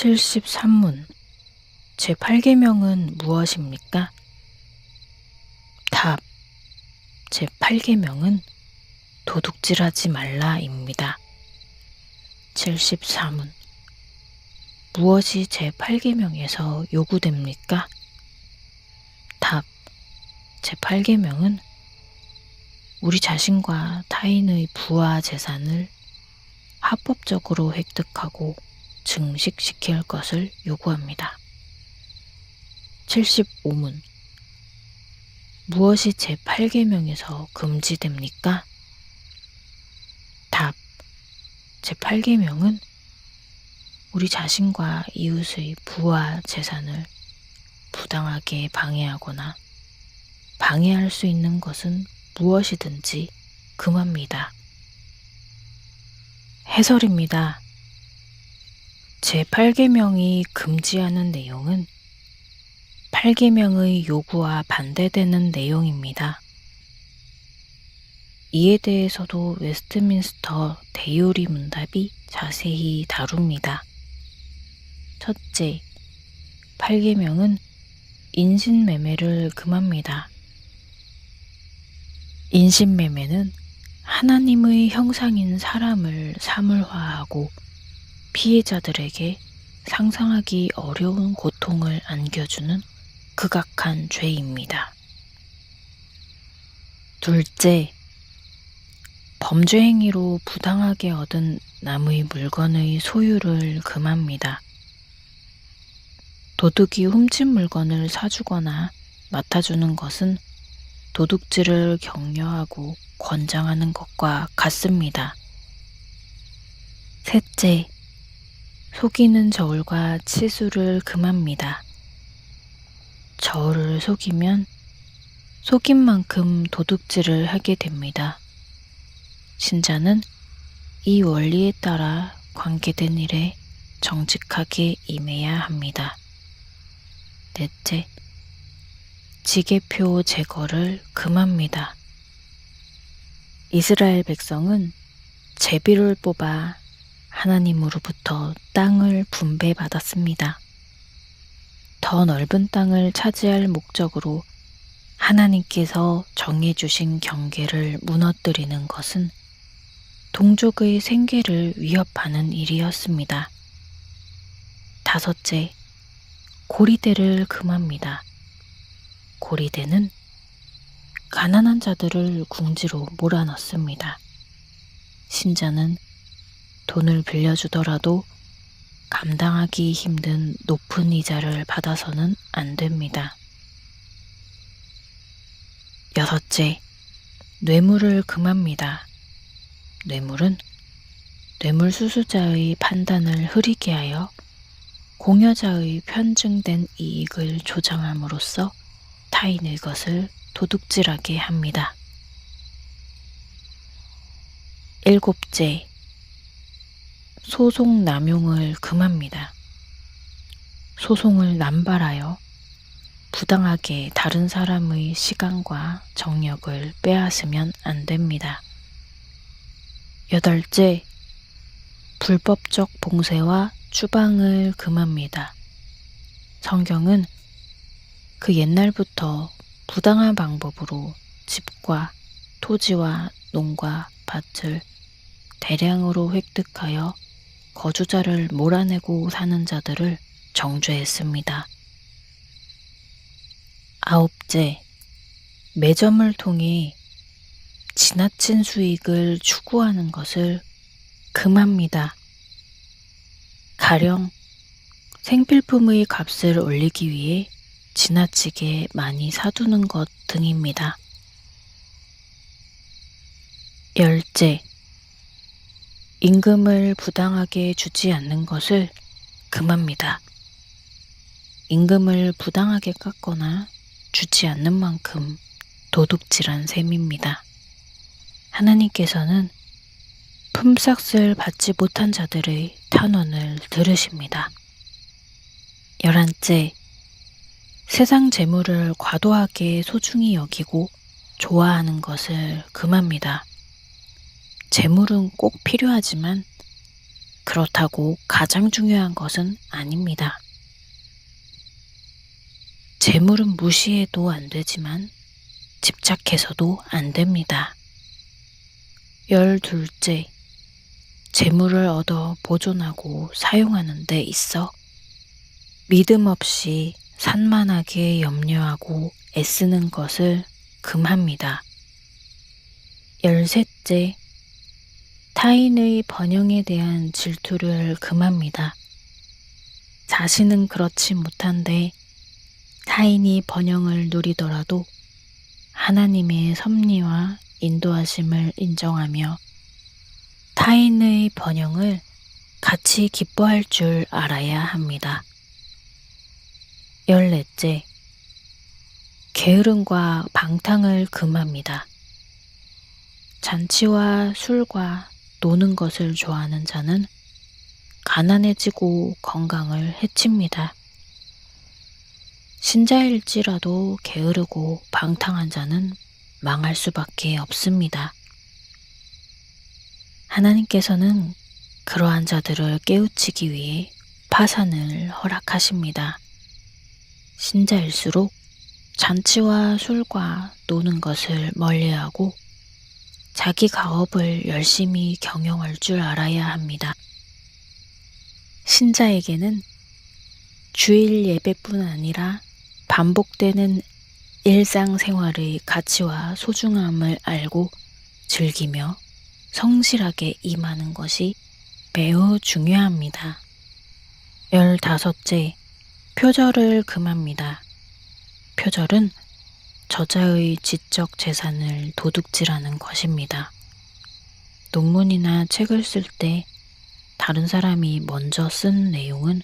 73문 제8계명은 무엇입니까? 답. 제8계명은 도둑질하지 말라입니다. 74문 무엇이 제8계명에서 요구됩니까? 답. 제8계명은 우리 자신과 타인의 부와 재산을 합법적으로 획득하고 증식시킬 것을 요구합니다. 75문 무엇이 제8계명에서 금지됩니까? 답. 제8계명은 우리 자신과 이웃의 부와 재산을 부당하게 방해하거나 방해할 수 있는 것은 무엇이든지 금합니다. 해설입니다. 제8계명이 금지하는 내용은 8계명의 요구와 반대되는 내용입니다. 이에 대해서도 웨스트민스터 대요리 문답이 자세히 다룹니다. 첫째, 8계명은 인신매매를 금합니다. 인신매매는 하나님의 형상인 사람을 사물화하고 피해자들에게 상상하기 어려운 고통을 안겨주는 극악한 죄입니다. 둘째, 범죄 행위로 부당하게 얻은 남의 물건의 소유를 금합니다. 도둑이 훔친 물건을 사주거나 맡아주는 것은 도둑질을 격려하고 권장하는 것과 같습니다. 셋째, 속이는 저울과 치수를 금합니다. 저울을 속이면 속인 만큼 도둑질을 하게 됩니다. 신자는 이 원리에 따라 관계된 일에 정직하게 임해야 합니다. 넷째, 지게표 제거를 금합니다. 이스라엘 백성은 제비를 뽑아 하나님으로부터 땅을 분배받았습니다. 더 넓은 땅을 차지할 목적으로 하나님께서 정해주신 경계를 무너뜨리는 것은 동족의 생계를 위협하는 일이었습니다. 다섯째, 고리대를 금합니다. 고리대는 가난한 자들을 궁지로 몰아넣습니다. 신자는 돈을 빌려주더라도 감당하기 힘든 높은 이자를 받아서는 안 됩니다. 여섯째, 뇌물을 금합니다. 뇌물은 뇌물수수자의 판단을 흐리게 하여 공여자의 편증된 이익을 조장함으로써 타인의 것을 도둑질하게 합니다. 일곱째, 소송 남용을 금합니다. 소송을 남발하여 부당하게 다른 사람의 시간과 정력을 빼앗으면 안 됩니다. 여덟째, 불법적 봉쇄와 추방을 금합니다. 성경은 그 옛날부터 부당한 방법으로 집과 토지와 농과 밭을 대량으로 획득하여 거주자를 몰아내고 사는 자들을 정죄했습니다. 아홉째, 매점을 통해 지나친 수익을 추구하는 것을 금합니다. 가령 생필품의 값을 올리기 위해 지나치게 많이 사두는 것 등입니다. 열째, 임금을 부당하게 주지 않는 것을 금합니다. 임금을 부당하게 깎거나 주지 않는 만큼 도둑질한 셈입니다. 하나님께서는 품삯을 받지 못한 자들의 탄원을 들으십니다. 11째, 세상 재물을 과도하게 소중히 여기고 좋아하는 것을 금합니다. 재물은 꼭 필요하지만 그렇다고 가장 중요한 것은 아닙니다. 재물은 무시해도 안 되지만 집착해서도 안 됩니다. 12째, 재물을 얻어 보존하고 사용하는 데 있어 믿음 없이 산만하게 염려하고 애쓰는 것을 금합니다. 13째, 타인의 번영에 대한 질투를 금합니다. 자신은 그렇지 못한데 타인이 번영을 누리더라도 하나님의 섭리와 인도하심을 인정하며 타인의 번영을 같이 기뻐할 줄 알아야 합니다. 14째, 게으름과 방탕을 금합니다. 잔치와 술과 노는 것을 좋아하는 자는 가난해지고 건강을 해칩니다. 신자일지라도 게으르고 방탕한 자는 망할 수밖에 없습니다. 하나님께서는 그러한 자들을 깨우치기 위해 파산을 허락하십니다. 신자일수록 잔치와 술과 노는 것을 멀리하고 자기 가업을 열심히 경영할 줄 알아야 합니다. 신자에게는 주일 예배뿐 아니라 반복되는 일상생활의 가치와 소중함을 알고 즐기며 성실하게 임하는 것이 매우 중요합니다. 15째, 표절을 금합니다. 표절은 저자의 지적 재산을 도둑질하는 것입니다. 논문이나 책을 쓸 때 다른 사람이 먼저 쓴 내용은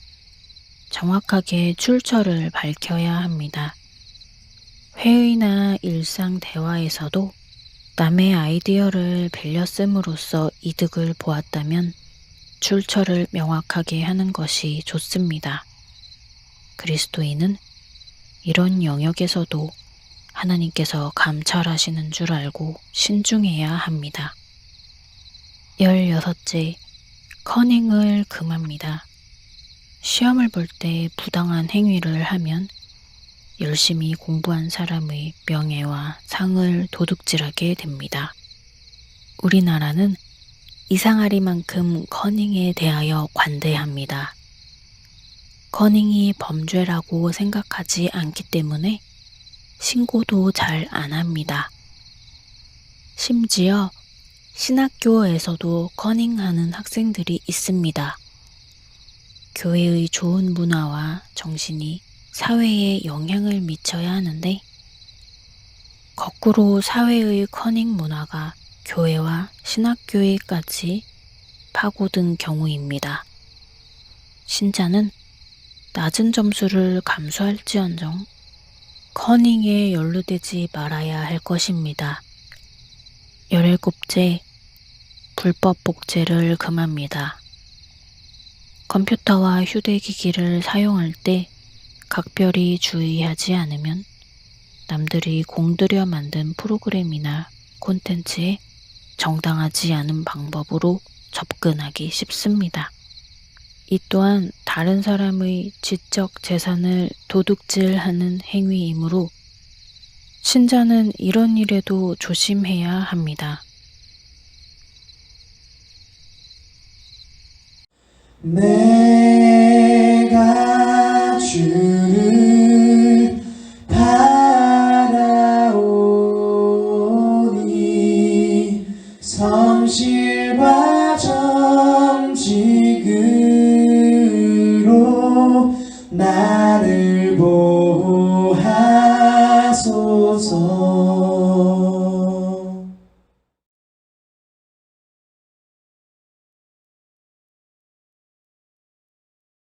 정확하게 출처를 밝혀야 합니다. 회의나 일상 대화에서도 남의 아이디어를 빌려 씀으로써 이득을 보았다면 출처를 명확하게 하는 것이 좋습니다. 그리스도인은 이런 영역에서도 하나님께서 감찰하시는 줄 알고 신중해야 합니다. 16째, 커닝을 금합니다. 시험을 볼 때 부당한 행위를 하면 열심히 공부한 사람의 명예와 상을 도둑질하게 됩니다. 우리나라는 이상하리만큼 커닝에 대하여 관대합니다. 커닝이 범죄라고 생각하지 않기 때문에 신고도 잘 안 합니다. 심지어 신학교에서도 커닝하는 학생들이 있습니다. 교회의 좋은 문화와 정신이 사회에 영향을 미쳐야 하는데 거꾸로 사회의 커닝 문화가 교회와 신학교에까지 파고든 경우입니다. 신자는 낮은 점수를 감수할지언정 커닝에 연루되지 말아야 할 것입니다. 17째, 불법 복제를 금합니다. 컴퓨터와 휴대기기를 사용할 때 각별히 주의하지 않으면 남들이 공들여 만든 프로그램이나 콘텐츠에 정당하지 않은 방법으로 접근하기 쉽습니다. 이 또한 다른 사람의 지적 재산을 도둑질하는 행위이므로 신자는 이런 일에도 조심해야 합니다. 내가 주를 바라오니 성실과 정직으로 나를 보호하소서.